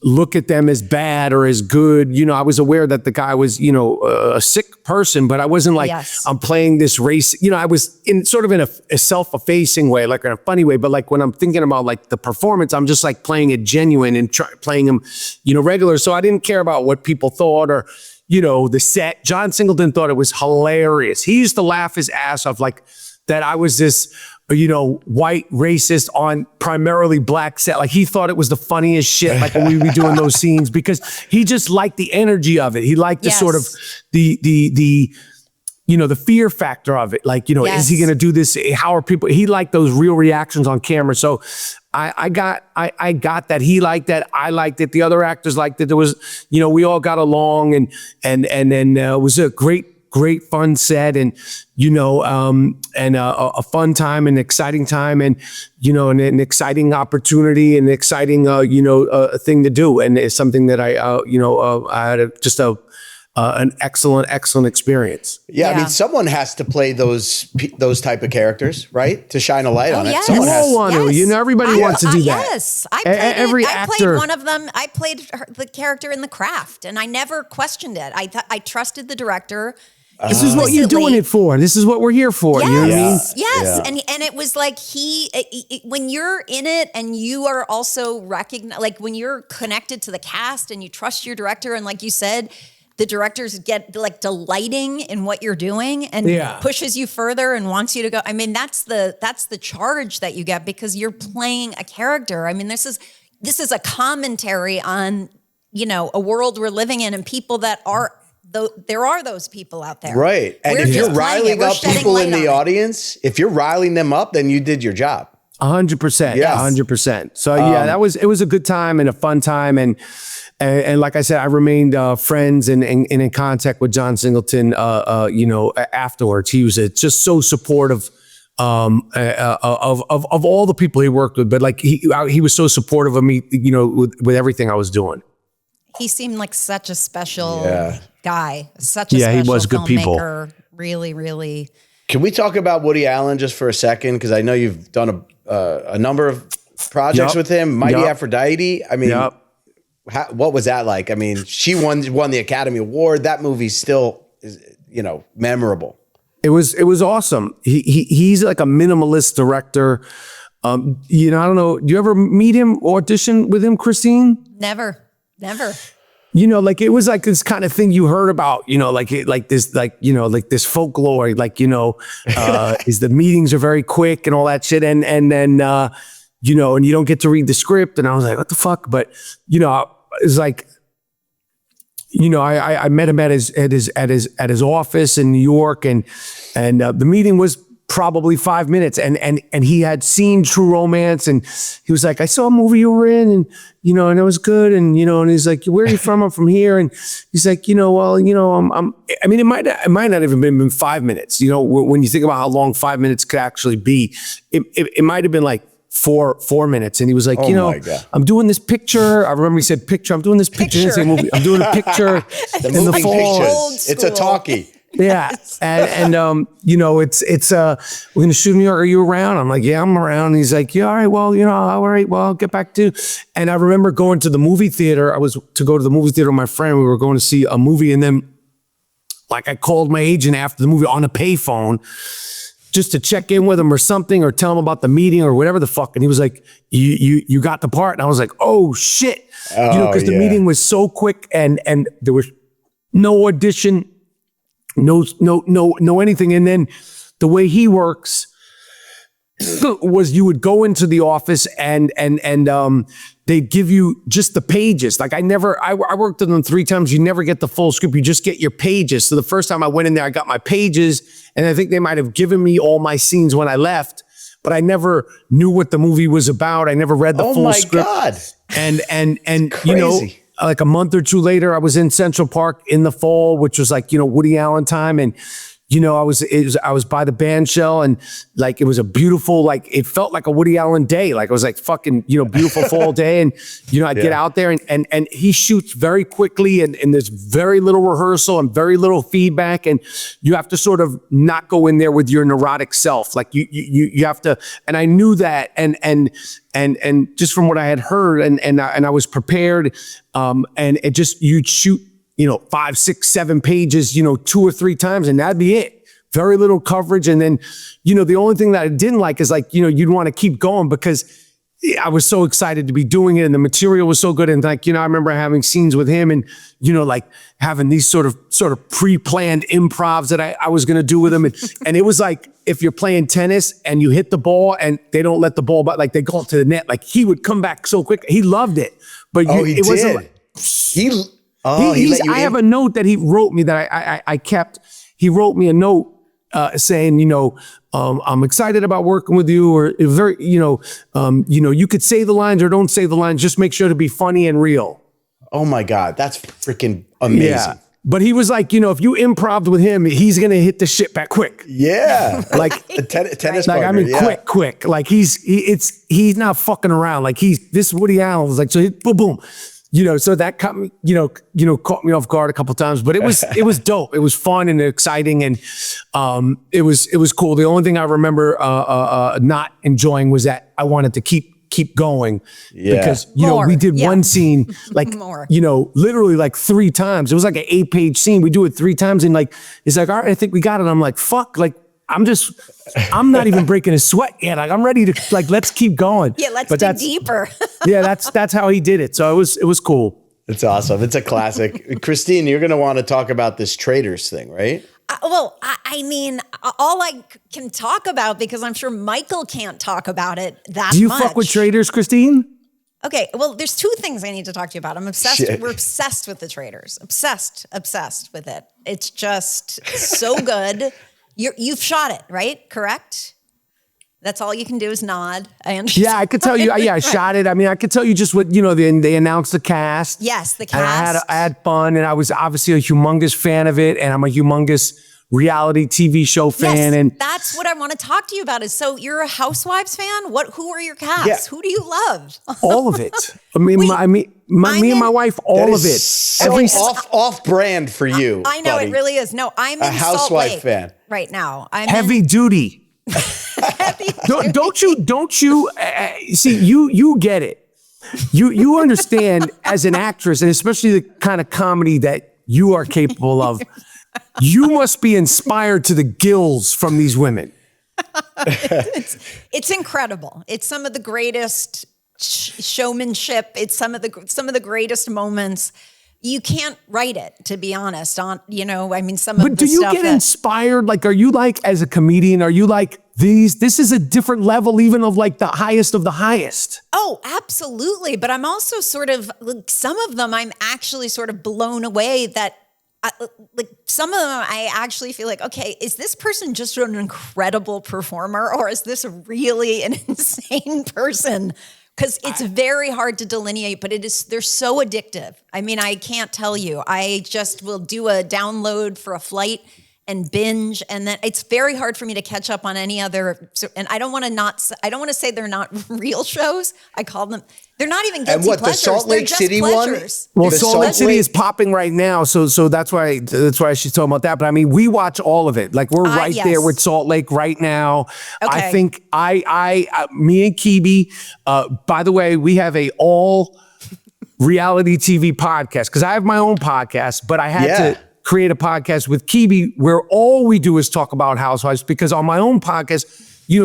look at them as bad or as good. I was aware that the guy was, a sick person, but I wasn't like, I'm playing this race. I was in sort of in a self-effacing way, like in a funny way. But like when I'm thinking about like the performance, I'm just like playing it genuine and playing him, regular. So I didn't care about what people thought or, the set. John Singleton thought it was hilarious. He used to laugh his ass off like that I was this, white racist on primarily black set. Like he thought it was the funniest shit, like when we would be doing those scenes, because he just liked the energy of it. He liked the sort of the fear factor of it. Like, is he going to do this? How are people? He liked those real reactions on camera. So I got that. He liked that. I liked it. The other actors liked it. There was, we all got along, and then it was a great fun set, and a fun time, an exciting time, and an exciting opportunity, and an exciting thing to do, and it's something that I had an excellent experience. Yeah, I mean, someone has to play those type of characters, right? To shine a light on it. Yes. Someone has to. Everybody wants to do that. Yes, I played one of them. I played the character in The Craft, and I never questioned it. I trusted the director. This is what you're doing it for. This is what we're here for. Yes, you know what I mean? Yes. Yeah. And it was like when you're in it and you are also recognized, like when you're connected to the cast and you trust your director, and like you said, the directors get like delighting in what you're doing and pushes you further and wants you to go. I mean, that's the charge that you get because you're playing a character. I mean, this is a commentary on, a world we're living in and people that are, there are those people out there. Right. And if you're riling up people in the audience, if you're riling them up, then you did your job. 100%. Yeah, 100%. So it was a good time and a fun time. And like I said, I remained friends and in contact with John Singleton, afterwards. He was just so supportive of all the people he worked with. But like he was so supportive of me, with everything I was doing. He seemed like such a special guy. Such a he special was good filmmaker. people. Really, really. Can we talk about Woody Allen just for a second? Because I know you've done a number of projects with him. Mighty Aphrodite. I mean, what was that like? I mean, she won the Academy Award. That movie still is, memorable. It was awesome. He's like a minimalist director. I don't know. Do you ever meet him, audition with him, Christine? Never. Like it was like this kind of thing you heard about, this folklore, is the meetings are very quick and all that shit. And then, and you don't get to read the script. And I was like, what the fuck? But, it's like, I met him at his office in New York, and the meeting was probably 5 minutes, and he had seen True Romance, and he was like, I saw a movie you were in, and and it was good, and and he's like, where are you from? I'm from here, and he's like, I'm. I mean, it might not even been 5 minutes. When you think about how long 5 minutes could actually be, it might have been like 4 minutes, and he was like, I'm doing this picture. I remember he said picture. I'm doing this picture. He didn't say movie. I'm doing a picture in the fall. It's a talkie. Yeah, and it's we're gonna shoot in New York. Are you around? I'm like, yeah, I'm around. And he's like, yeah, all right, well, all right, well, I'll get back to. And I remember going to the movie theater. I was to go to the movie theater with my friend. We were going to see a movie, and then I called my agent after the movie on a payphone, just to check in with him or something, or tell him about the meeting or whatever the fuck. And he was like, you got the part. And I was like, oh shit. Because the meeting was so quick, and there was no audition, no anything. And then the way he works was you would go into the office and they'd give you just the pages. Like I worked with them 3 times. You never get the full script. You just get your pages. So the first time I went in there, I got my pages, and I think they might have given me all my scenes when I left, but I never knew what the movie was about. I never read the full script. Oh my God. And crazy. Like a month or 2 later, I was in Central Park in the fall, which was like, Woody Allen time. And, I was by the band shell, and like, it was a beautiful, it felt like a Woody Allen day. Like it was like fucking, beautiful fall day. And, I get out there, and he shoots very quickly, and there's very little rehearsal and very little feedback. And you have to sort of not go in there with your neurotic self. Like you have to, and I knew that. And just from what I had heard, and I was prepared, and it just, you'd shoot, 5, 6, 7 pages, 2 or 3 times, and that'd be it. Very little coverage. And then, the only thing that I didn't like is you'd want to keep going, because I was so excited to be doing it, and the material was so good. And I remember having scenes with him, and, having these sort of pre-planned improvs that I was going to do with him. And it was like, if you're playing tennis and you hit the ball and they don't let the ball, but they go to the net, he would come back so quick. He loved it, but he wasn't. I have a note that he wrote me that I kept. He wrote me a note saying, I'm excited about working with you, or very, you could say the lines or don't say the lines. Just make sure to be funny and real. Oh my God, that's freaking amazing. Yeah. But he was like, if you improv with him, he's gonna hit the shit back quick. Yeah, like a tennis partner. Quick. Like he's not fucking around. Like this Woody Allen was like, so boom. So that caught me, caught me off guard a couple of times, but it was dope. It was fun and exciting, and it was cool. The only thing I remember not enjoying was that I wanted to keep going, because we did one scene literally 3 times. It was like an 8-page scene. We do it 3 times, and it's like, all right, I think we got it. I'm like, fuck, I'm not even breaking a sweat yet. I'm ready to let's keep going. Yeah, let's dig deeper. Yeah, that's how he did it. So it was cool. It's awesome. It's a classic. Christine, you're going to want to talk about this Traitors thing, right? I mean, all I can talk about, because I'm sure Michael can't talk about it that much. Do you fuck with Traitors, Christine? Okay, well, there's 2 things I need to talk to you about. I'm obsessed. Shit. We're obsessed with the Traitors. Obsessed with it. It's just so good. You've shot it, right? Correct? That's all you can do is nod. I understand. Yeah, I could tell you. Yeah, I shot it. I mean, I could tell you just what, they announced the cast. Yes, the cast. I had fun, and I was obviously a humongous fan of it, and I'm a humongous reality TV show fan. Yes, and that's what I want to talk to you about. So you're a Housewives fan? Who are your cast? Yeah. Who do you love? All of it. I mean, me and my wife, all of it. So off brand for you. I know, buddy. it really is. No, I'm a in Housewife Salt Lake fan right now. I'm heavy duty. Don't you see, you get it. You understand as an actress, and especially the kind of comedy that you are capable of, you must be inspired to the gills from these women. It's incredible. It's some of the greatest showmanship. It's some of the greatest moments. You can't write it, to be honest. Some of the stuff. But do you get inspired? Like, are you like, as a comedian, are you like, this is a different level even of like the highest of the highest? Oh, absolutely. But I'm also sort of, like, some of them I'm actually sort of blown away that, like, some of them I actually feel like, okay, is this person just an incredible performer, or is this really an insane person? Because it's very hard to delineate, but they're so addictive. I mean, I can't tell you. I just will do a download for a flight and binge, and then it's very hard for me to catch up on any other. And I don't want to say they're not real shows. I call them. They're not even guilty pleasures. The Salt Lake City pleasures. One? Well, Salt Lake City is popping right now, so that's why she's talking about that. But I mean, we watch all of it. Like, we're right there with Salt Lake right now. Okay. I think me and Kibi. By the way, we have a all reality TV podcast, because I have my own podcast, but I had to create a podcast with Kibi where all we do is talk about Housewives, because on my own podcast,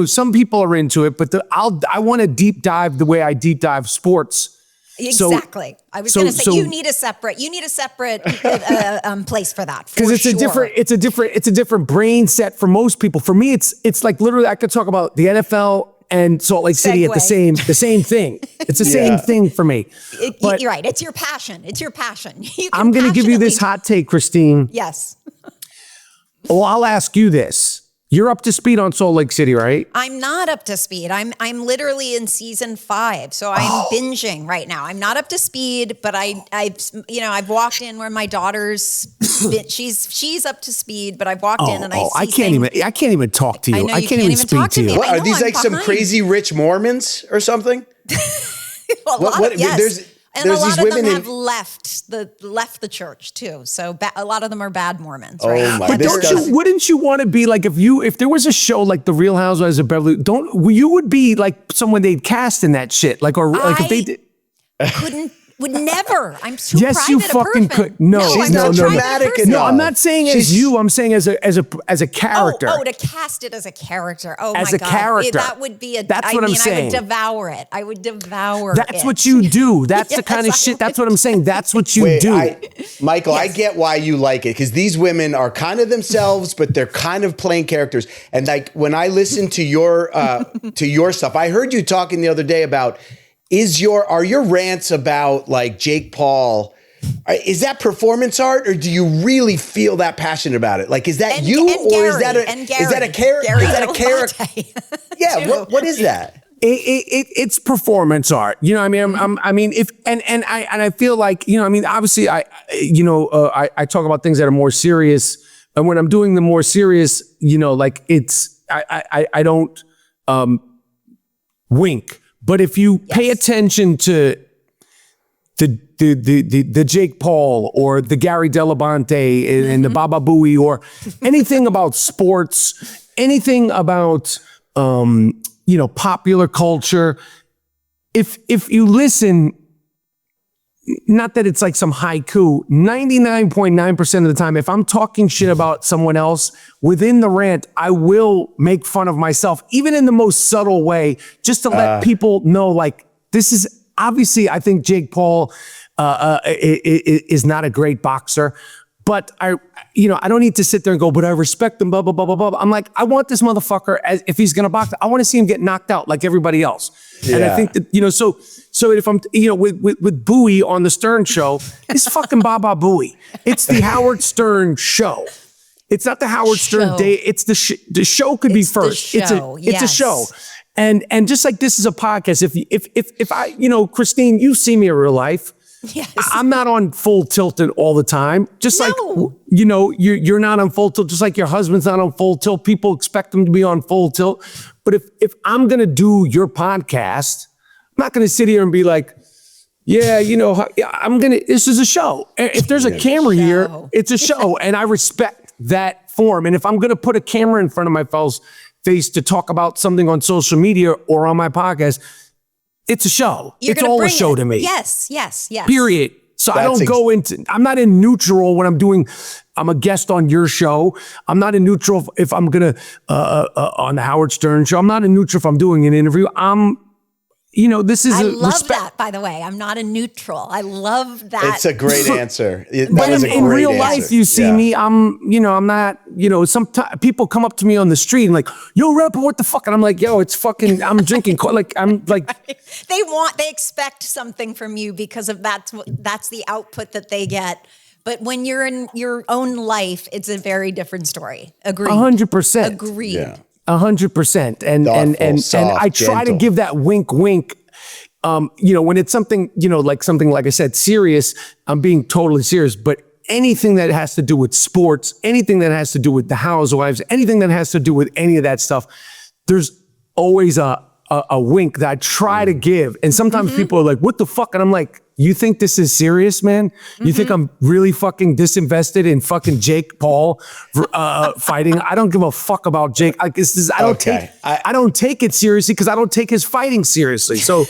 some people are into it, but I want to deep dive the way I deep dive sports. Exactly. I was going to say you need a separate place for that, because it's a different brain set for most people. For me, it's like literally I could talk about the NFL and Salt Lake City at the same thing. It's the same thing for me. You're right. It's your passion. I'm going to give you this hot take, Christine. Yes. Well, I'll ask you this. You're up to speed on Salt Lake City, right? I'm not up to speed. I'm literally in season 5, so I'm binging right now. I'm not up to speed, but I've walked in where my daughter's. She's up to speed, but I've walked in and I can't even talk to you. I can't even speak to you. What, are these like some crazy rich Mormons or something? Yes. And a lot of them have left the church too. So a lot of them are bad Mormons. Right? Oh my! But wouldn't you want to be like, if there was a show like The Real Housewives of Beverly? You would be like someone they'd cast in that shit, like if they did. Would never. I'm too yes, private you fucking could. No, she's not dramatic enough. No, I'm not saying as you. I'm saying as a character. Oh, to cast it as a character. Oh as my a God. character. That would be That's what I'm saying. I would devour it. That's what you do. That's the kind of shit. That's what I'm saying. That's what you do. Michael, I get why you like it, because these women are kind of themselves, but they're kind of playing characters. And like when I listen to your stuff, I heard you talking the other day about. Are your rants about like Jake Paul, is that performance art, or do you really feel that passionate about it? Like, is that and you, and or Gary, is that a character? Is that a character? Yeah. What is that? It's performance art. You know what I mean? I feel like, obviously I talk about things that are more serious, and when I'm doing the more serious, like I don't wink. But if you pay attention to the Jake Paul or the Gary Delabonte and the Baba Booey, or anything about sports, anything about popular culture, if you listen, not that it's like some haiku, 99.9% of the time, if I'm talking shit about someone else within the rant, I will make fun of myself, even in the most subtle way, just to let people know, like, this is obviously, I think Jake Paul is not a great boxer, but I don't need to sit there and go, but I respect him, blah, blah, blah, blah, blah. I'm like, I want this motherfucker, if he's going to box, I want to see him get knocked out like everybody else. Yeah. And I think that, so if I'm, with Bowie on the Stern show, it's fucking Baba Booey. It's the Howard Stern show. It's not the Howard Stern day. It's the show could be first. It's a show. And just like this is a podcast, if I, Christine, you see me in real life. Yes. I'm not on full tilt all the time. Just like, you're not on full tilt, just like your husband's not on full tilt. People expect them to be on full tilt. But if I'm going to do your podcast, I'm not going to sit here and be like, yeah, this is a show. If there's a camera here, it's a show. And I respect that form. And if I'm going to put a camera in front of my face to talk about something on social media or on my podcast, it's a show. It's all a show to me. Yes. Period. So I don't go into, I'm not in neutral when I'm a guest on your show. I'm not in neutral if I'm going to, on the Howard Stern show. I'm not in neutral if I'm doing an interview. This is I love that, by the way. I'm not a neutral. I love that. It's a great answer. But in real life, you see me, I'm not, sometimes people come up to me on the street and like, yo, Rapper, what the fuck? And I'm like, yo, it's fucking, I'm drinking, I'm like. They expect something from you because of that's the output that they get. But when you're in your own life, it's a very different story. Agreed. 100%. Agreed. Yeah. 100%. And I try to give that wink. When it's something, like I said, serious, I'm being totally serious. But anything that has to do with sports, anything that has to do with the Housewives, anything that has to do with any of that stuff, there's always a wink that I try to give. And sometimes people are like, what the fuck? And I'm like, you think this is serious, man? You think I'm really fucking disinvested in fucking Jake Paul fighting? I don't give a fuck about Jake. I don't take it seriously because I don't take his fighting seriously. So,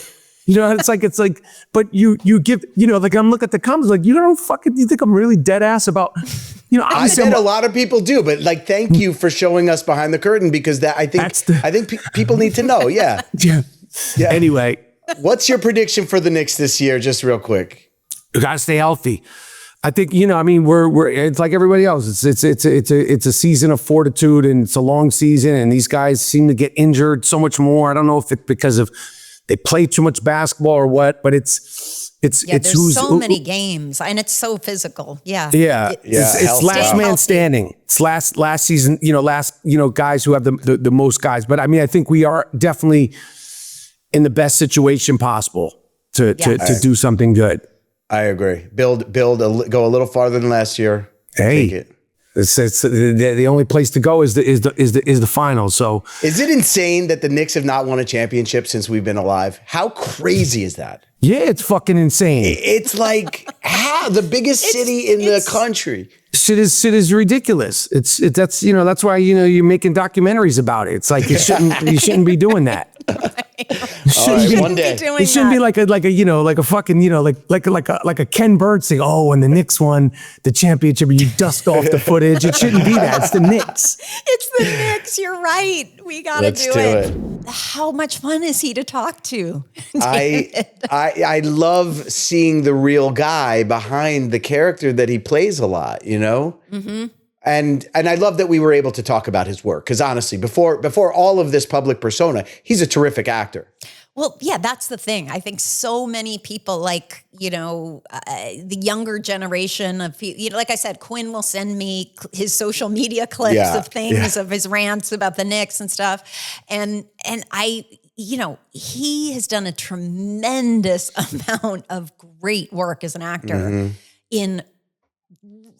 it's like, but you give, like I'm looking at the comments, like, you think I'm really dead ass about, I bet a lot of people do, but like, thank you for showing us behind the curtain because I think people need to know. Yeah. Yeah. Anyway. What's your prediction for the Knicks this year? Just real quick. You gotta stay healthy. I think, we're it's like everybody else. It's a season of fortitude and it's a long season and these guys seem to get injured so much more. I don't know if it's because of they play too much basketball or what, but it's there's so many games and it's so physical. Yeah. Yeah. It's last man standing. It's last season, guys who have the most guys. But I think we are definitely in the best situation possible to do something good. I agree. Go a little farther than last year. Hey, take it. It's the only place to go is the finals. So is it insane that the Knicks have not won a championship since we've been alive? How crazy is that? Yeah, it's fucking insane. It's like the biggest city in the country. Shit is ridiculous. That's why you're making documentaries about it. It's like you shouldn't be doing that. One day it shouldn't be like a fucking like a Ken Burns thing. Oh, when the Knicks won the championship, you dust off the footage. It shouldn't be that. It's the Knicks. It's the Knicks. You're right. We gotta do it. How much fun is he to talk to? I love seeing the real guy behind the character that he plays a lot. Mm-hmm. And I love that we were able to talk about his work because honestly, before all of this public persona, he's a terrific actor. Well, yeah, that's the thing. I think so many people, like the younger generation of like I said, Quinn will send me his social media clips of things of his rants about the Knicks and stuff, and I. He has done a tremendous amount of great work as an actor in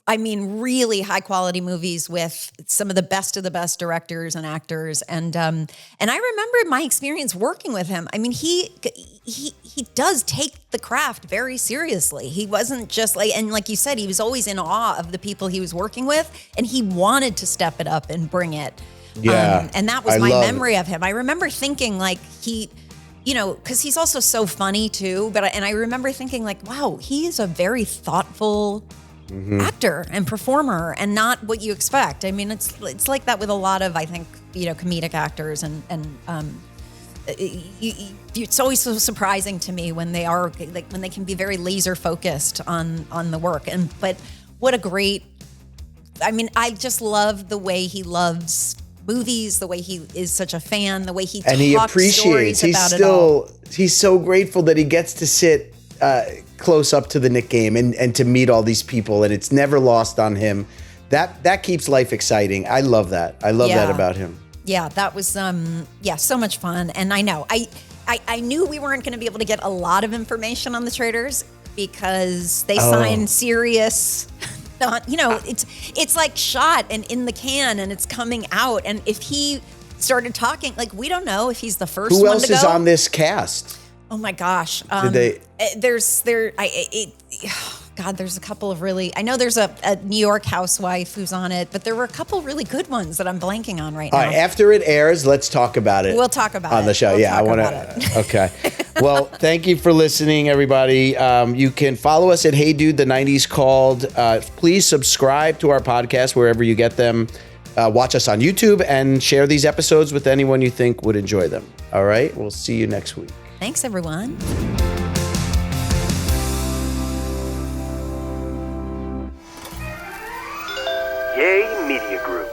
really high quality movies with some of the best directors and actors. And I remember my experience working with him. He does take the craft very seriously. He wasn't just like you said, he was always in awe of the people he was working with and he wanted to step it up and bring it. Yeah. And that was my memory of him. I remember thinking like because he's also so funny too, and I remember thinking like, wow, he is a very thoughtful actor and performer and not what you expect. It's like that with a lot of, I think, comedic actors and it's always so surprising to me when they are like when they can be very laser focused on the work. But what a great, I just love the way he loves movies, the way he is such a fan, the way he talks he appreciates. He's so grateful that he gets to sit close up to the Knick game and to meet all these people, and it's never lost on him. That keeps life exciting. I love that. I love that about him. Yeah, that was so much fun. And I know I knew we weren't going to be able to get a lot of information on the Traitors because they signed serious. It's like shot and in the can and it's coming out. And if he started talking, like we don't know if he's the first one to go. Who else is on this cast? Oh my gosh. There's a couple of really, I know there's a New York housewife who's on it, but there were a couple really good ones that I'm blanking on right now. All right, after it airs, let's talk about it. We'll talk about it. On the show. We'll I want to. Okay. Well, thank you for listening, everybody. You can follow us at Hey Dude, the 90s Called. Please subscribe to our podcast wherever you get them. Watch us on YouTube and share these episodes with anyone you think would enjoy them. All right. We'll see you next week. Thanks, everyone. Yay Media Group.